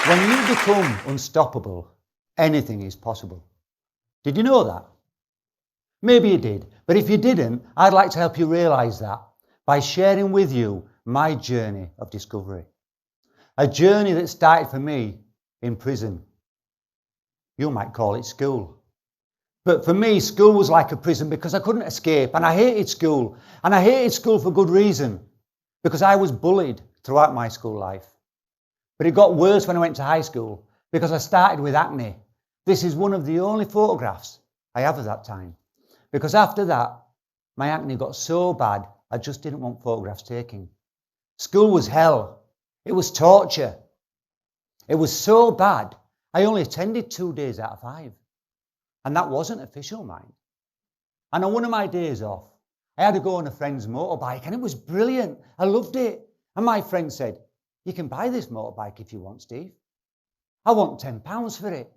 When you become unstoppable, anything is possible. Did you know that? Maybe you did, but if you didn't, I'd like to help you realise that by sharing with you my journey of discovery. A journey that started for me in prison. You might call it school. But for me, school was like a prison because I couldn't escape, and I hated school. And I hated school for good reason, because I was bullied throughout my school life. But it got worse when I went to high school because I started with acne. This is one of the only photographs I have of that time. Because after that, my acne got so bad, I just didn't want photographs taken. School was hell. It was torture. It was so bad, I only attended 2 days out of 5. And that wasn't official, mind. And on one of my days off, I had to go on a friend's motorbike, and it was brilliant. I loved it. And my friend said, "You can buy this motorbike if you want, Steve. I want £10 for it."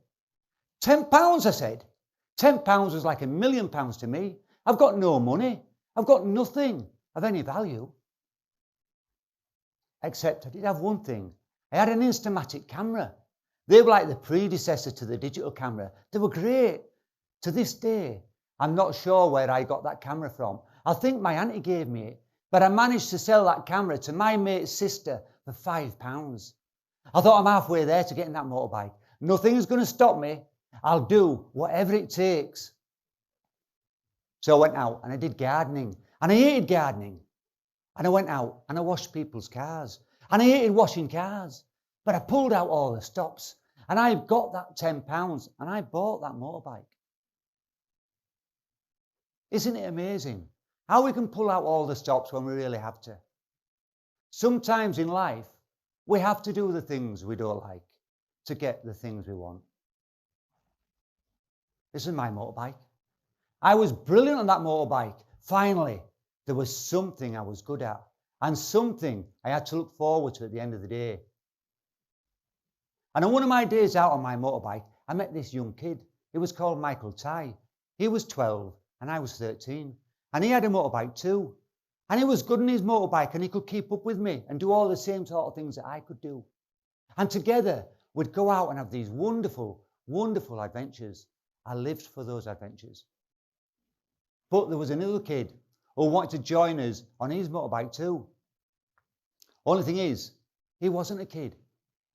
£10, I said. £10 was like £1 million to me. I've got no money. I've got nothing of any value. Except I did have one thing. I had an Instamatic camera. They were like the predecessor to the digital camera. They were great. To this day, I'm not sure where I got that camera from. I think my auntie gave me it, but I managed to sell that camera to my mate's sister for £5. I thought, I'm halfway there to getting that motorbike. Nothing's going to stop me. I'll do whatever it takes. So I went out and I did gardening, and I hated gardening. And I went out and I washed people's cars, and I hated washing cars. But I pulled out all the stops, and I got that £10 and I bought that motorbike. Isn't it amazing how we can pull out all the stops when we really have to? Sometimes in life, we have to do the things we don't like to get the things we want. This is my motorbike. I was brilliant on that motorbike. Finally, there was something I was good at, and something I had to look forward to at the end of the day. And on one of my days out on my motorbike, I met this young kid. He was called Michael Ty. He was 12 and I was 13. And he had a motorbike too. And he was good on his motorbike, and he could keep up with me and do all the same sort of things that I could do. And together, we'd go out and have these wonderful, wonderful adventures. I lived for those adventures. But there was another kid who wanted to join us on his motorbike too. Only thing is, he wasn't a kid.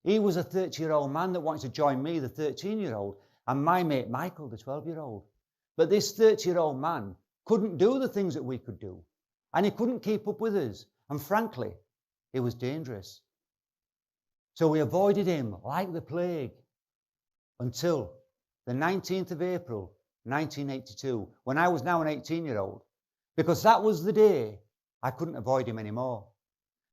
He was a 30-year-old man that wanted to join me, the 13-year-old, and my mate Michael, the 12-year-old. But this 30-year-old man couldn't do the things that we could do, and he couldn't keep up with us, and frankly, he was dangerous. So we avoided him like the plague until the 19th of April, 1982, when I was now an 18-year-old, because that was the day I couldn't avoid him anymore.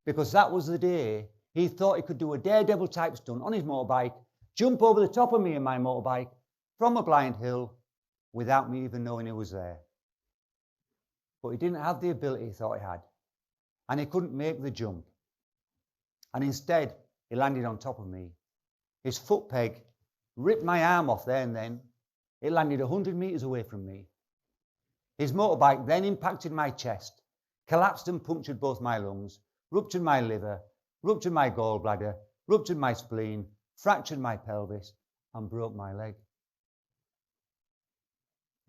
Because that was the day he thought he could do a daredevil type stunt on his motorbike, jump over the top of me and my motorbike from a blind hill without me even knowing he was there. But he didn't have the ability he thought he had, and he couldn't make the jump. And instead, he landed on top of me. His foot peg ripped my arm off there and then. It landed 100 metres away from me. His motorbike then impacted my chest, collapsed and punctured both my lungs, ruptured my liver, ruptured my gallbladder, ruptured my spleen, fractured my pelvis, and broke my leg.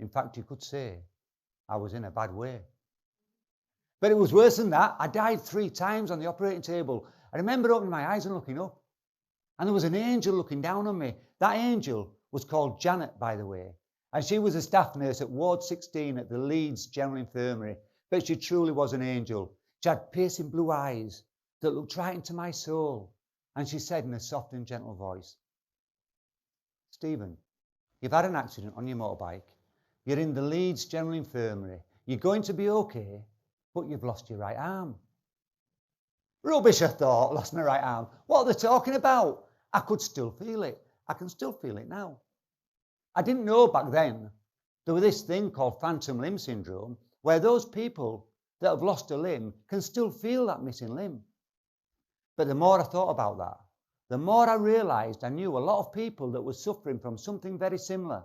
In fact, you could say I was in a bad way. But it was worse than that. I died 3 times on the operating table. I remember opening my eyes and looking up, and there was an angel looking down on me. That angel was called Janet, by the way, and she was a staff nurse at Ward 16 at the Leeds General Infirmary, but she truly was an angel. She had piercing blue eyes that looked right into my soul, and she said in a soft and gentle voice, "Stephen, you've had an accident on your motorbike. You're in the Leeds General Infirmary. You're going to be okay, but you've lost your right arm." Rubbish, I thought, lost my right arm. What are they talking about? I could still feel it. I can still feel it now. I didn't know back then there was this thing called phantom limb syndrome, where those people that have lost a limb can still feel that missing limb. But the more I thought about that, the more I realised I knew a lot of people that were suffering from something very similar.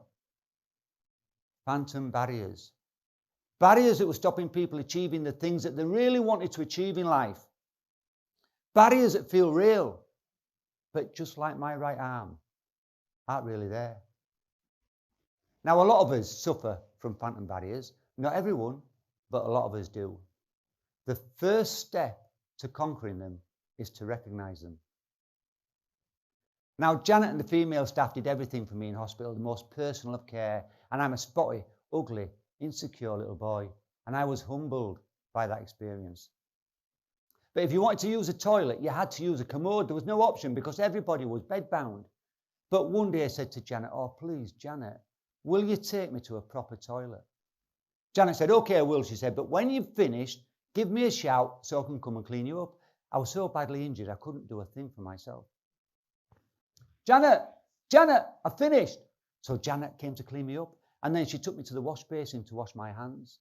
Phantom barriers. Barriers that were stopping people achieving the things that they really wanted to achieve in life. Barriers that feel real. but just like my right arm, aren't really there. Now, a lot of us suffer from phantom barriers. Not everyone, but a lot of us do. The first step to conquering them is to recognise them. Now, Janet and the female staff did everything for me in hospital, the most personal of care, and I'm a spotty, ugly, insecure little boy, and I was humbled by that experience. But if you wanted to use a toilet, you had to use a commode. There was no option because everybody was bedbound. But one day I said to Janet, "Oh, please, Janet, will you take me to a proper toilet?" Janet said, "Okay, I will," she said, "but when you've finished, give me a shout so I can come and clean you up." I was so badly injured, I couldn't do a thing for myself. Janet, I finished. So Janet came to clean me up, and then she took me to the wash basin to wash my hands.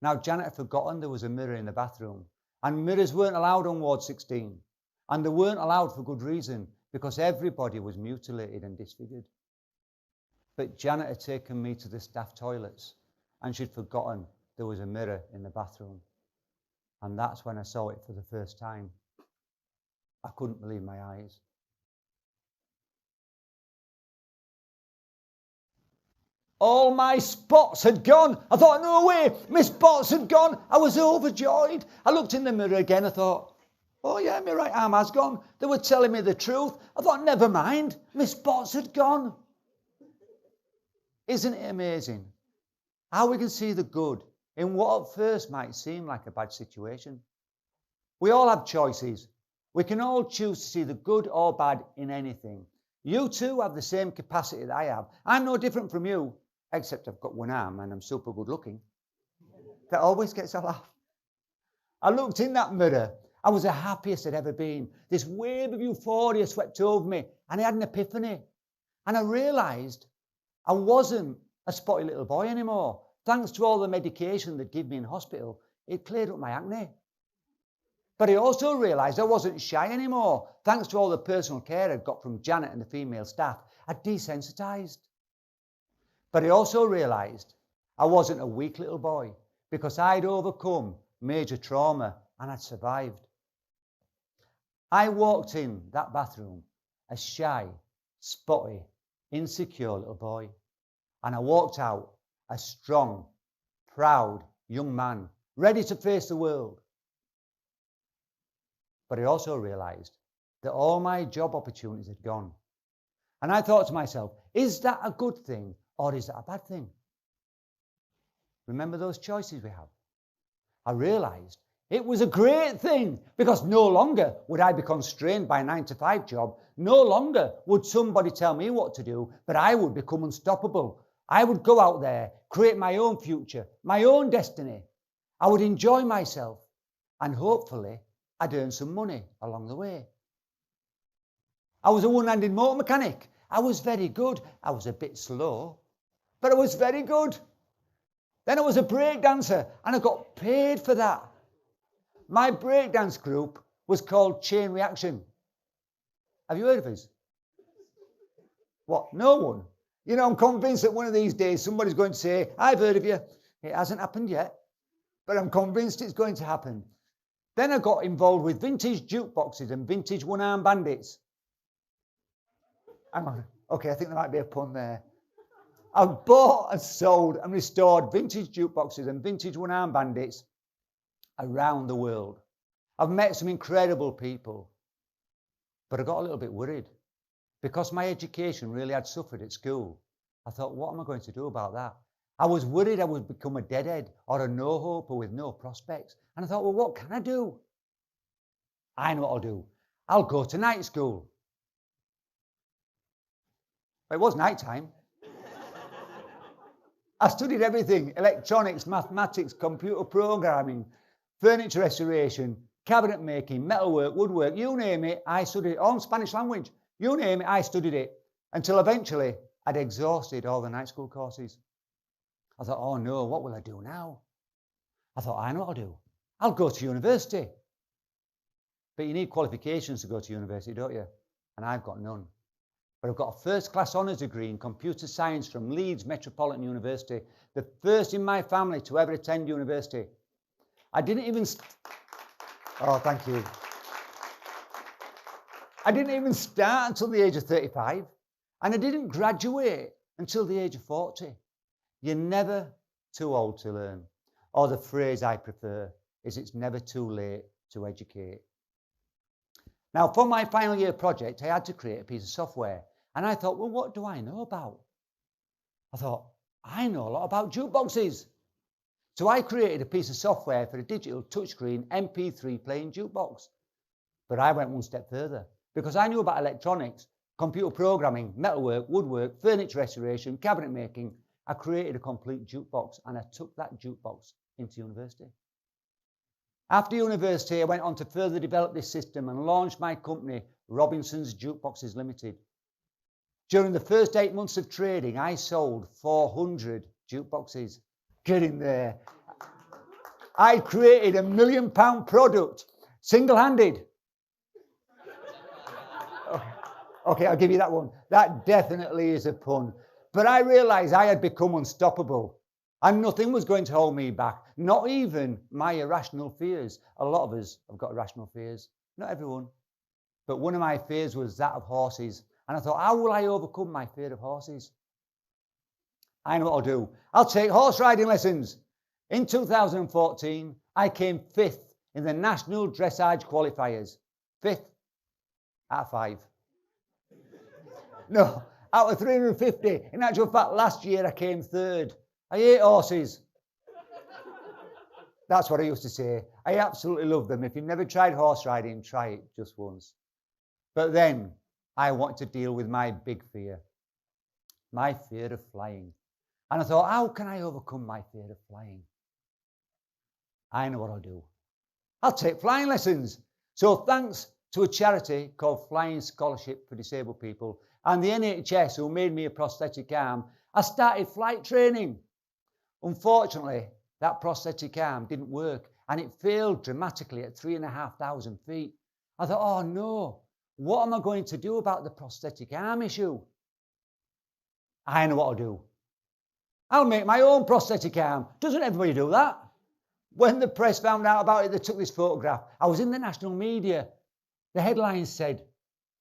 Now, Janet had forgotten there was a mirror in the bathroom, and mirrors weren't allowed on Ward 16, and they weren't allowed for good reason, because everybody was mutilated and disfigured. But Janet had taken me to the staff toilets, and she'd forgotten there was a mirror in the bathroom. And that's when I saw it for the first time. I couldn't believe my eyes. All my spots had gone. I thought, no way, my spots had gone. I was overjoyed. I looked in the mirror again. I thought, oh yeah, my right arm has gone. They were telling me the truth. I thought, never mind, my spots had gone. Isn't it amazing how we can see the good in what at first might seem like a bad situation? We all have choices. We can all choose to see the good or bad in anything. You too have the same capacity that I have. I'm no different from you, except I've got one arm and I'm super good looking. That always gets a laugh. I looked in that mirror. I was the happiest I'd ever been. This wave of euphoria swept over me, and I had an epiphany. And I realised I wasn't a spotty little boy anymore. Thanks to all the medication they'd give me in hospital, it cleared up my acne. But I also realised I wasn't shy anymore. Thanks to all the personal care I'd got from Janet and the female staff, I'd desensitised. But I also realised I wasn't a weak little boy, because I'd overcome major trauma and I'd survived. I walked in that bathroom a shy, spotty, insecure little boy, and I walked out a strong, proud young man, ready to face the world. But I also realised that all my job opportunities had gone. And I thought to myself, is that a good thing or is that a bad thing? Remember those choices we have? I realised it was a great thing, because no longer would I be constrained by a 9-to-5 job. No longer would somebody tell me what to do, but I would become unstoppable. I would go out there, create my own future, my own destiny. I would enjoy myself, and hopefully I'd earn some money along the way. I was a one-handed motor mechanic. I was very good. I was a bit slow, but I was very good. Then I was a break dancer, and I got paid for that. My breakdance group was called Chain Reaction. Have you heard of us? What? No one? You know, I'm convinced that one of these days somebody's going to say, I've heard of you. It hasn't happened yet, but I'm convinced it's going to happen. Then I got involved with vintage jukeboxes and vintage one-arm bandits. Hang on. Okay, I think there might be a pun there. I've bought and sold and restored vintage jukeboxes and vintage one-arm bandits around the world. I've met some incredible people, but I got a little bit worried because my education really had suffered at school. I thought, what am I going to do about that? I was worried I would become a deadhead or a no-hoper with no prospects. And I thought, well, what can I do? I know what I'll do. I'll go to night school. But it was night time. I studied everything: electronics, mathematics, computer programming, furniture restoration, cabinet making, metalwork, woodwork, you name it, I studied it. All Spanish language, you name it, I studied it. Until eventually I'd exhausted all the night school courses. I thought, oh no, what will I do now? I thought, I know what I'll do. I'll go to university. But you need qualifications to go to university, don't you? And I've got none. But I've got a first-class honours degree in computer science from Leeds Metropolitan University, the first in my family to ever attend university. I didn't even... Oh, thank you. I didn't even start until the age of 35, and I didn't graduate until the age of 40. You're never too old to learn. Or the phrase I prefer is it's never too late to educate. Now, for my final year project, I had to create a piece of software. And I thought, well, what do I know about? I thought, I know a lot about jukeboxes. So I created a piece of software for a digital touchscreen MP3 playing jukebox. But I went one step further because I knew about electronics, computer programming, metalwork, woodwork, furniture restoration, cabinet making. I created a complete jukebox and I took that jukebox into university. After university, I went on to further develop this system and launched my company, Robinson's Jukeboxes Limited. During the first 8 months of trading, I sold 400 jukeboxes. Get in there. I created £1 million product, single-handed. Okay, I'll give you that one. That definitely is a pun. But I realized I had become unstoppable and nothing was going to hold me back, not even my irrational fears. A lot of us have got irrational fears, not everyone. But one of my fears was that of horses. And I thought, how will I overcome my fear of horses? I know what I'll do. I'll take horse riding lessons. In 2014, I came 5th in the national dressage qualifiers. 5th out of 5. No, out of 350. In actual fact, last year I came 3rd. I hate horses. That's what I used to say. I absolutely love them. If you've never tried horse riding, try it just once. But then I wanted to deal with my big fear, my fear of flying. And I thought, how can I overcome my fear of flying? I know what I'll do. I'll take flying lessons. So thanks to a charity called Flying Scholarship for Disabled People and the NHS who made me a prosthetic arm, I started flight training. Unfortunately, that prosthetic arm didn't work and it failed dramatically at 3,500 feet. I thought, oh no, what am I going to do about the prosthetic arm issue? I know what I'll do. I'll make my own prosthetic arm. Doesn't everybody do that? When the press found out about it, they took this photograph. I was in the national media. The headline said,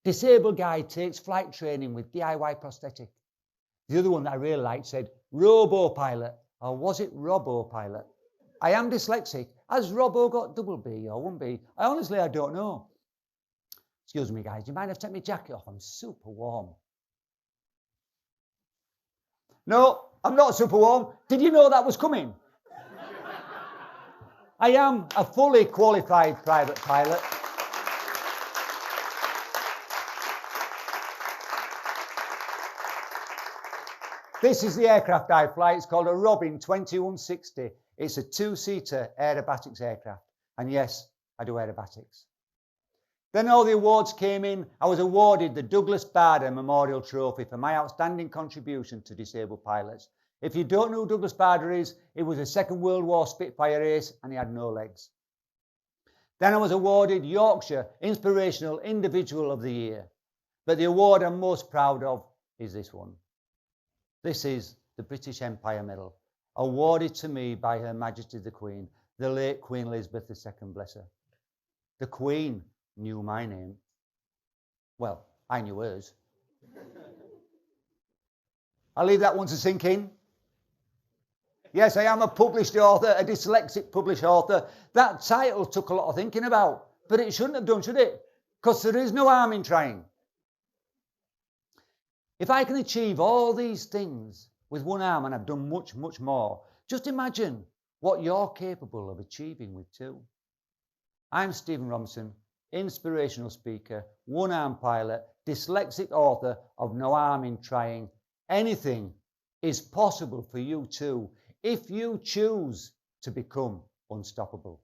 disabled guy takes flight training with DIY prosthetic. The other one that I really liked said, robo-pilot. Or was it robo-pilot? I am dyslexic. Has robo got double B or 1B? Honestly, I don't know. Excuse me, guys. Do you mind if I take my jacket off? I'm super warm. No, I'm not super warm. Did you know that was coming? I am a fully qualified private pilot. This is the aircraft I fly. It's called a Robin 2160. It's a 2-seater aerobatics aircraft. And yes, I do aerobatics. Then all the awards came in. I was awarded the Douglas Bader Memorial Trophy for my outstanding contribution to disabled pilots. If you don't know who Douglas Bader is, he was a Second World War Spitfire ace and he had no legs. Then I was awarded Yorkshire Inspirational Individual of the Year. But the award I'm most proud of is this one. This is the British Empire Medal, awarded to me by Her Majesty the Queen, the late Queen Elizabeth II, bless her. The Queen knew my name. Well, I knew hers. I'll leave that one to sink in. Yes, I am a published author, a dyslexic published author. That title took a lot of thinking about, but it shouldn't have done, should it? Because there is no harm in trying. If I can achieve all these things with one arm, and I've done much, much more, just imagine what you're capable of achieving with two. I'm Stephen Robinson, inspirational speaker, one-arm pilot, dyslexic author of No Harm in Trying. Anything is possible for you too if you choose to become unstoppable.